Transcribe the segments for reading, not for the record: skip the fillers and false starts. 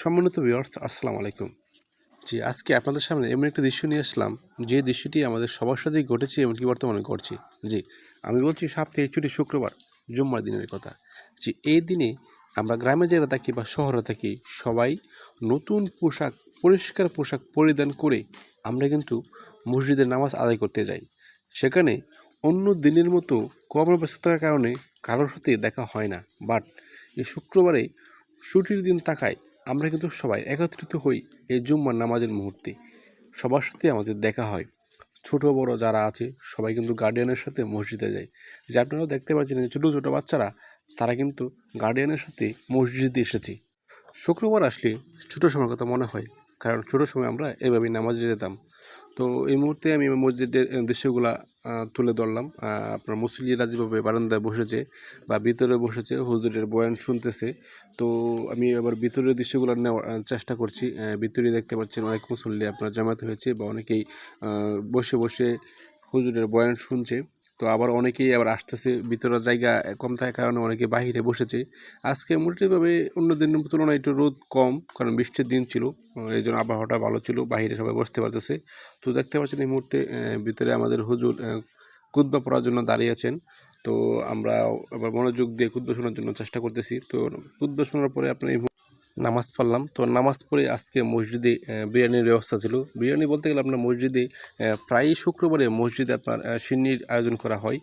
সম্মানিত ভিউয়ার্স, আসসালামু আলাইকুম। জি, আজকে আপনাদের সামনে এমন একটি দৃশ্য নিয়ে আসলাম, যে দৃশ্যটি আমাদের সবার সাথেই ঘটেছে, এমনকি বর্তমানে ঘটছে। জি, আমি বলছি সপ্তাহের ছুটি শুক্রবার, জুম্মার দিনের কথা। জি, এই দিনে আমরা গ্রামে যারা থাকি বা শহরে থাকি, সবাই নতুন পোশাক, পরিষ্কার পোশাক পরিধান করে আমরা কিন্তু মসজিদে নামাজ আদায় করতে যাই। সেখানে অন্য দিনের মতো কর্মব্যস্ততার কারণে কারোর সাথে দেখা হয় না, বাট এই শুক্রবারে ছুটির দিন থাকায় আমরা কিন্তু সবাই একত্রিত হই এই জুম্মার নামাজের মুহূর্তে। সবার সাথে আমাদের দেখা হয়। ছোট বড় যারা আছে সবাই কিন্তু গার্ডিয়ানের সাথে মসজিদে যায়। যে আপনারাও দেখতে পাচ্ছেন যে ছোটো ছোটো বাচ্চারা, তারা কিন্তু গার্ডিয়ানের সাথে মসজিদে এসেছে। শুক্রবার আসলে ছোটো সময়ের কথা মনে হয়, কারণ ছোটো সময় আমরা এভাবেই নামাজে যেতাম। তো এই মুহূর্তে আমি মসজিদের দৃশ্যগুলা তুলে ধরলাম। আপনার মুসল্লিরা যেভাবে বারান্দায় বসেছে বা ভিতরে বসেছে, হুজুরের বয়ান শুনতেছে। তো আমি আবার ভিতরের দৃশ্যগুলো নেওয়ার চেষ্টা করছি। ভিতরে দেখতে পাচ্ছেন অনেক মুসল্লি আপনার জামাত হয়েছে, বা অনেকেই বসে বসে হুজুরের বয়ান শুনছে। তো আবার অনেকেই আবার আসতেছে, ভিতরের জায়গা কম থাকার কারণে অনেকে বাহিরে বসেছে। আজকে মোটামুটিভাবে অন্য দিনের তুলনায় একটু রোদ কম, কারণ বৃষ্টির দিন ছিল। এই জন্য আবহাওয়াটা ভালো ছিল, বাহিরে সবাই বসতে পারতেছে। তো দেখতে পাচ্ছেন এই মুহূর্তে ভিতরে আমাদের হুজুর খুতবা পড়ার জন্য দাঁড়িয়ে আছেন। তো আমরা আবার মনোযোগ দিয়ে খুতবা শোনার জন্য চেষ্টা করতেছি। তো খুতবা শোনার পরে আপনার নামাজ পড়লাম। তো নামাজ পড়ে আজকে মসজিদে বিরিয়ানির ব্যবস্থা ছিল। বিরিয়ানি বলতে গেলে আপনার মসজিদে প্রায়ই শুক্রবারে মসজিদে আপনার সিন্নির আয়োজন করা হয়।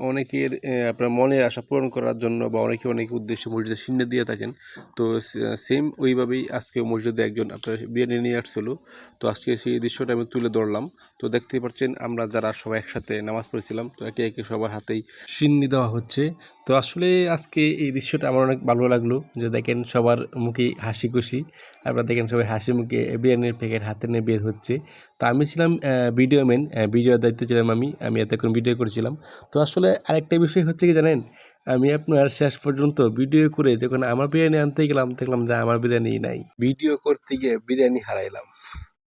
অনেকের আপনার মনের আশা পূরণ করার জন্য, বা অনেক উদ্দেশ্যে মসজিদে সিন্নি দিয়ে থাকেন। তো সেম ওইভাবেই আজকে মসজিদে একজন আপনার বিরিয়ানি নিয়ে আসছিল। তো আজকে সেই দৃশ্যটা আমি তুলে ধরলাম। তো দেখতেই পাচ্ছেন আমরা যারা সবাই একসাথে নামাজ পড়েছিলাম, তো একে একে সবার হাতেই সিন্নি দেওয়া হচ্ছে। তো আসলে আজকে এই দৃশ্যটা আমার অনেক ভালো লাগলো, যে দেখেন সবার মুখে হাসি খুশি। আপনারা দেখেন সবাই হাসি মুখে বিরিয়ানির প্যাকেট হাতে নিয়ে বের হচ্ছে। তো আমি ছিলাম ভিডিও ম্যান, ভিডিওর দায়িত্বে ছিলাম আমি এতক্ষণ ভিডিও করেছিলাম। তো আসলে আরেকটা বিষয় হচ্ছে কি জানেন, আমি আপনার শেষ পর্যন্ত ভিডিও করে যখন আমার বিরিয়ানি আনতে গেলাম, দেখলাম যে আমার বিরিয়ানি নাই। ভিডিও করতে গিয়ে বিরিয়ানি হারাইলাম।